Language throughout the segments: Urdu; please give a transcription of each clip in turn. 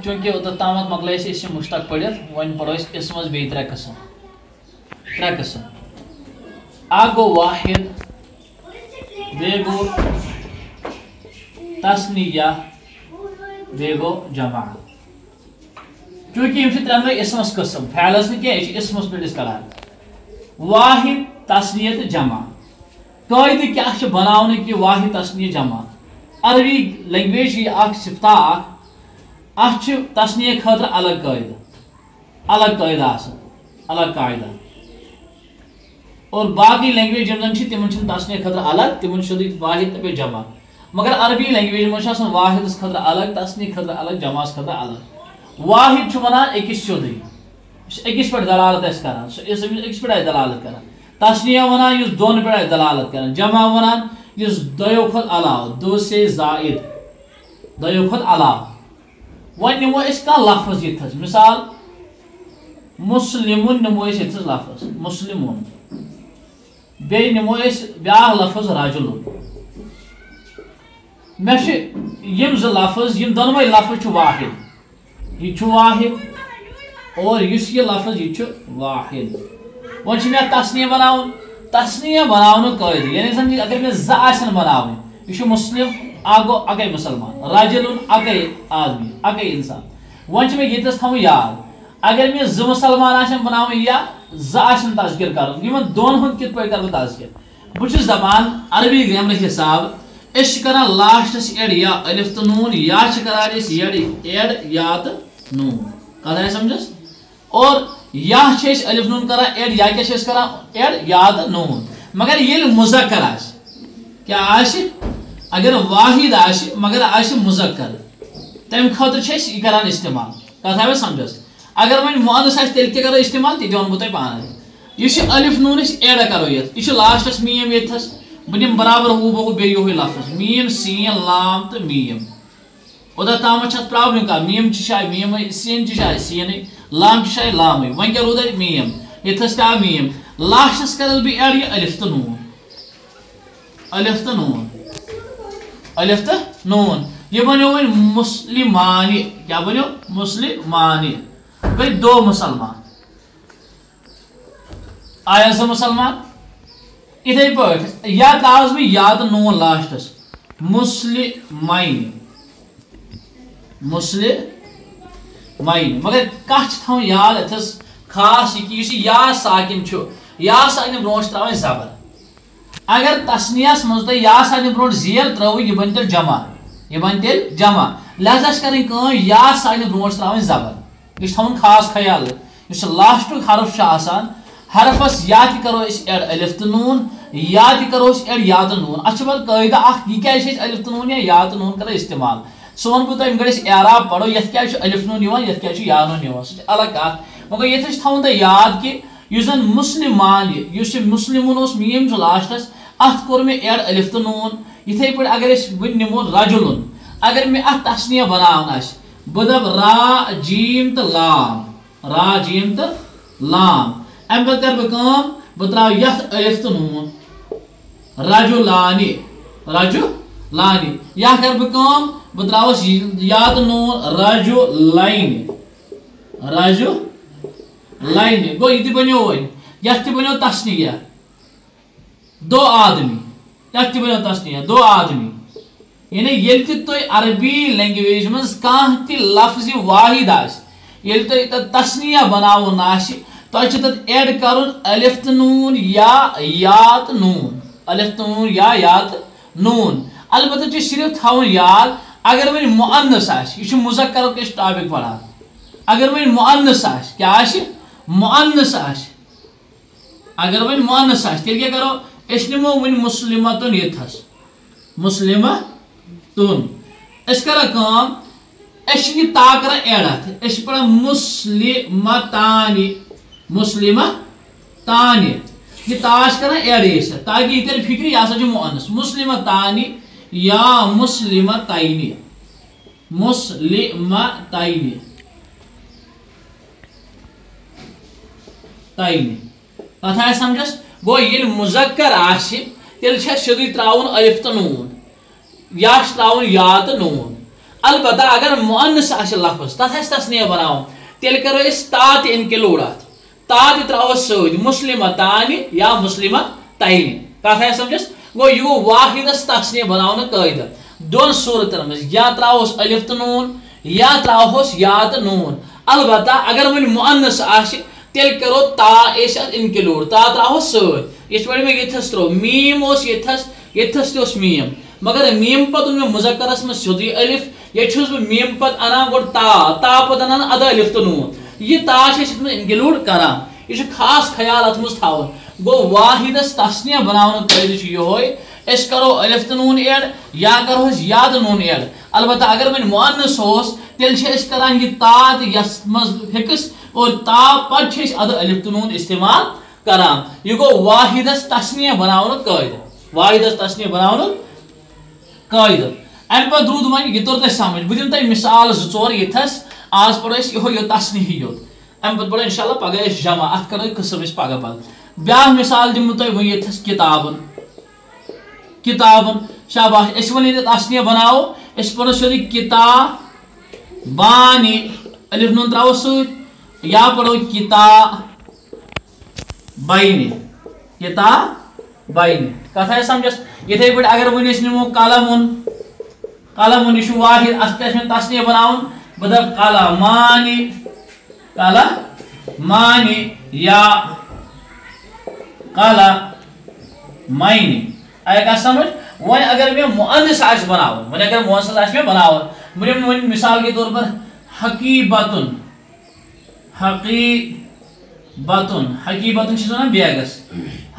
چونکہ اوتر تامت مکلے اسم مشتق پڑھت ون پڑھو اسمس بی ترے قسم اکھ گو واحد بیٚیہِ گوٚو تسنیہ بیٚیہِ گوٚو جمع چونکہ یم ترٛٮ۪نوے اسمس قسم فعلس نہٕ کینٛہہ یہِ چھِ اسمس پٮ۪ٹھ أسۍ کران واحد تسنیہ تہٕ جمع قٲیدٕ کیاہ چھُ بناونٕکۍ یہِ واحد تسنیہ جمع عربی لینگویج یہِ اکھ صفتا اتھ چھُ تسنیہ خٲطرٕ الگ قٲیدٕ آسان الگ قاعدہ اور باقی لینگویج یم زن تمن تسنیہ خاطر الگ تمن سیودے واحد تو جمع مگر عربی لینگویج من واحدس خاطر الگ تسنیہ خاطر الگ جمعس خاطر الگ واحد ونان اکس سیودے اکس پہ دلالت کران اکس پہ دلالت کران تسنیہ ونان اس دون پہ دلالت کران جمع ونان اس دیو کھت علاوہ دو سے زائد دیو کھت علاوہ ون نمو اس کا لفظ یتھس مثال مسلمون نمو اس یتھس لفظ مسلمون بی نمو اس بیاکھ لفظ رجل مے یم ز لفظ یم دونوے لفظ واحد یہ واحد اور اس یہ لفظ یہ واحد ون مے تسنیہ بناون قائد یعنی زن اگر مے ز آسن بناون یہ مسلم گو اکے مسلمان رجل اکے آدمی اکے انسان ون مے یتس تھو یاد اگر مے ز مسلمان آسن بناون یا ز آسن تذکر کرن یمن دون ہند کت پہ کر تذکر بچ دپان عربی گرامر حساب اس کران لاسٹس ایڈ یا الف تو نون یا کران اس ایڈ یا تو نون کتھ آئی سمجھس اور یا الف نون کران ایڈ یا کیا کران ایڈ یا تو نون مگر یل مذکر آس کیا آس اگر واحد آس مگر آس مذکر تم خاطر یہ کران استعمال کتھ آئی سمجھس اگر ون مؤنث آس تیل کیا کرو استعمال تی ونو تہ پانے یہ الف نون ایڈ کرو یہ لاسٹس میم یتھس بنم برابر ہو بہو بے یہ لفظ میم سین لام تو میم اوتر تام پرابلم کا میم شاید میم سین شاید سین لام شاید لام ون کیا رود میم یتھس کیا میم لاسٹس کرس بہ ایڈ یہ الف تو نون الف تو نون الف تو نون یہ بنو ون مسلمانی کیا بنو مسلمانی گئی دو مسلمان آیا سا مسلمان اتھے پہ یا تاز بھی یاد نون لاسٹس مسلمین مگر کچھ تھو یاد اتھس خاص یہ یا ساکن یا ساکن برو ترا زبر اگر تسنیس مز تہ یا ساکن برو زیر ترو یہ بن تیل جمع لہذا کریں یا ساکن برو ترا زبر یہ تھون خاص خیال اس لاسٹ حرف آسان حرفس یا تہ کرو اس ایڈ الف تو نون یا تہ کرو اس ایڈ یا تو نون اچھا بات قاعدہ اخ یہ کیا الف تو نون یا تو نون کرو استعمال سو ون بہ تم گڑ اعراب پڑھو یت کیا الف نون یوان یت کیا یا نون یوان سہ الگ کت مگر یہ تھون تہ یاد کہ یس زن مسلمان یس مسلمون اس میم لاسٹس ات کور میں ایڈ الف تو نون یتھے پہ اگر اس ون نمو رجلن اگر میں ات تسنیہ بناون آس بہ دپ را جیم تو لام ام پتہ کر بہ بہ تراو یتھ الف تو نون رجلانی یا کر بہ تراوس یا تو نون رجلین گو یہ بنو ون یتھ تہ بنو تسنیہ دو آدمی یتھ تہ بنو تسنیہ دو آدمی یعنی یل تہ عربی لینگویج مز کانٛہہ تہ لفظ واحد آس یل تہ تسنیہ بناون آس تہ تت ایڈ کرن الف تو نون یا تو نون الف تو نون یا تو نون البتہ صرف تھاون یاد اگر ون مؤنث آس یہ مذکر کے ٹاپک پڑھان اگر ون مؤنث آس کیا آس مؤنث آس اگر ون مؤنث آس تیل کیا کرو اس نمو ون مسلمتن یتھس مسلمتن اس کرا کام اس یہ تا کرا ایڈ ات اس پڑھا مسلمتانی یہ تاش کرا ایڈ اس تاکہ یہ کر فکر یہ سا مؤنث مسلمتانی یا مسلمتین کتھ آئی سمجھس گو یل مذکر آس تیل سیودی تراؤن الف تو نون یا تراؤن یا تو نون البتہ اگر مؤنث آسہِ لفظ تتھ آسہِ تسنیہ بناوُن تیٚلہِ کرو أسۍ تا تہِ انکلوٗڈ اتھ تا تہِ تراوس سۭتۍ مسلمتانہِ یا مسلمتینہِ کتھ آیہِ سمجھس گوٚو یہِ گوٚو واحدس تسنیہ بناونُک قٲیدٕ دۄن صوٗرتن منٛز یا تراوہوس الف تہٕ نوٗن یا تراوہوس یا تہٕ نوٗن البتہ اگر وۄنۍ مؤنث آسہِ تیٚلہِ کرو تا أسۍ اتھ انکلوٗڈ تا تراوہوس سۭتۍ یِتھ پٲٹھۍ مےٚ ییٚتھس ترٛوو میٖم اوس ییٚتھس تہِ اوس میٖم مگر میٖم پتہٕ اوٚن مےٚ مُذکرس منٛز سیوٚدُے الف ییٚتہِ چھُس بہٕ میٖم پتہٕ انان گۄڈٕ تا پتہٕ انان ادٕ الف تہٕ نوٗن یہِ تا چھِ أسۍ اتھ منٛز انکلوٗڈ کران یہ چھُ خاص خیال اتھ منٛز تھاوُن گوٚو واحدس تسنیہ بناونُک قٲیدٕ چھُ یِہوے أسۍ کرو الف تہٕ نوٗن ایڈ یا کرہوس یا تہٕ نوٗن ایڈ البتہ اگر وۄنۍ مؤنث اوس تیٚلہِ چھِ أسۍ کران یہِ تا تہٕ یس منٛز ہِکس اور تا پتہٕ چھِ أسۍ ادٕ الف تہٕ نوٗن استعمال کران یہِ گوٚو واحدس تسنیہ بناونُک قٲیدٕ واحدس تسنیہ بناونُک قٲیدٕ امہِ پتہٕ روٗد وۄنۍ یہِ توٚر تۄہہِ سمجھ بہٕ دِمہٕ تۄہہِ مثال 2-4 ییٚتھس آز پرو أسۍ یِہوے یوت تسنیہٕے یوت امہِ پتہٕ پرو انشاء اللہ پگہہ أسۍ جمع اتھ کرو قٕسم أسۍ پگہہ پتہٕ بیاکھ مثال دِمہٕ تۄہہِ وۄنۍ ییٚتھس کتابن شاباش أسۍ وۄنۍ ییٚتٮ۪تھ تسنیہ بناوو أسۍ پرو سیوٚدُے کتابانہِ الف نوٗن تراوو سۭتۍ یا پرو کتابینہِ کتھ آیہِ سمجھس یِتھے پٲٹھۍ اگر وۄنۍ أسۍ نِمو قلمُن یہِ چھُ واحد اتھ کیاہ چھُ مےٚ تسنیہ بناوُن بہٕ دپہٕ قلمانہِ یا قلمینہِ آیا کتھ سمجھ وۄنۍ اگر مےٚ مؤنث آسہِ بناوُن بہٕ دِمہٕ وۄنۍ مثال کے طور پر حقیبتن چھِ ونان بیگس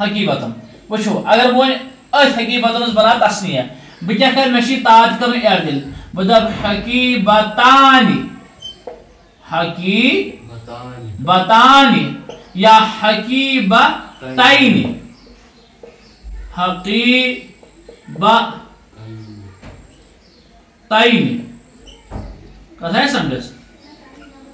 حقیبتن وٕچھو اگر بہٕ وۄنۍ أتھۍ حقیبتن منٛز بناو تسنیہ بہٕ کیاہ کرٕ مےٚ چھِ یہِ تا تہِ کرُن ایڈ تیٚلہِ بہٕ دپہٕ حقیبتانہِ یا حقیبتینہِ کتھ آیہِ سمجھس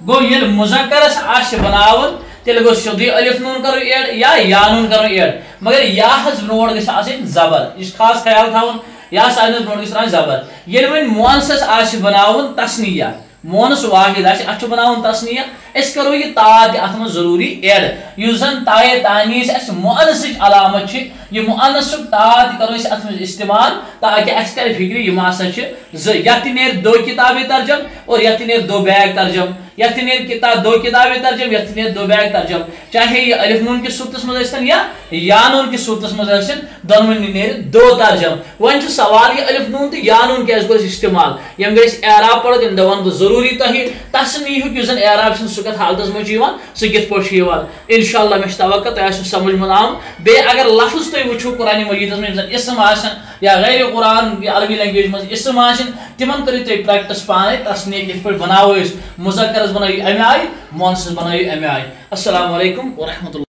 گوٚو ییٚلہِ مُذکرس آسہِ بناوُن تیٚلہِ گوٚو سیوٚدُے الف نوٗن کرو ایڈ یا نوٗن کرو ایڈ مگر یا حظ برونٛٹھ گژھِ آسٕنۍ زبر یہِ چھُ خاص خیال تھاوُن یا سارنٕے برونٛٹھ گژھِ آسٕنۍ زبر ییٚلہِ وۄنۍ مؤنثس آسہِ بناوُن تسنیہ مؤنث واحد آسہِ اتھ چھُ بناوُن تسنیہ أسۍ کرو یہِ تا تہِ اتھ منٛز ضروٗری ایڈ یُس زن تایے تانیٖس اَسہِ مؤنثٕچ علامت چھِ یہِ مؤنثُک تا تہِ کرو أسۍ اتھ منٛز استعمال تاکہِ اَسہِ ترِ فِکرِ یِم ہسا چھِ زٕ یتھ تہِ نیرِ دو کِتابے ترجم اور یتھ تہِ نیرِ دو بیگ ترجم یتھ تہِ نیرِ دو کِتابے ترجم یتھ تہِ نیرِ دو بیگ ترجم چاہے یہِ الف نوٗن کِس صوٗرتس منٛز ٲسۍتن یا نوٗن کِس صوٗرتس منٛز ٲسِن دۄنوٕنی نیرِ دو ترجم وۄنۍ چھُ سوال یہِ الف نوٗن تہٕ یا نوٗن کیازِ گوٚو استعمال یِم گٔے أسۍ اعراب پرو تمہِ دۄہ وَنہٕ بہٕ ضروٗری تۄہہِ تسنیہُک یُس زن اعراب چھُ سُہ کتھ حالتس منٛز چھُ یِوان سُہ کِتھ پٲٹھۍ چھُ یِوان انشاء اللہ مےٚ چھُ توقع تۄہہِ آسیو سمجھ منٛز آمُت بیٚیہِ اگر لفظ تُہۍ وٕچھِو قرآنِ مجیٖدس منٛز یِم زن اسم آسن یا غیر قرآن عربی لینگویج منٛز اسم آسن تِمن کٔرِو تُہۍ پریکٹس پانے تسنیہ کِتھ پٲٹھۍ بناوو أسۍ مُذکرس بنٲیِو امہِ آیہِ مؤنثس بنٲیِو امہِ آیہِ السلام علیکم ورحمۃ اللہ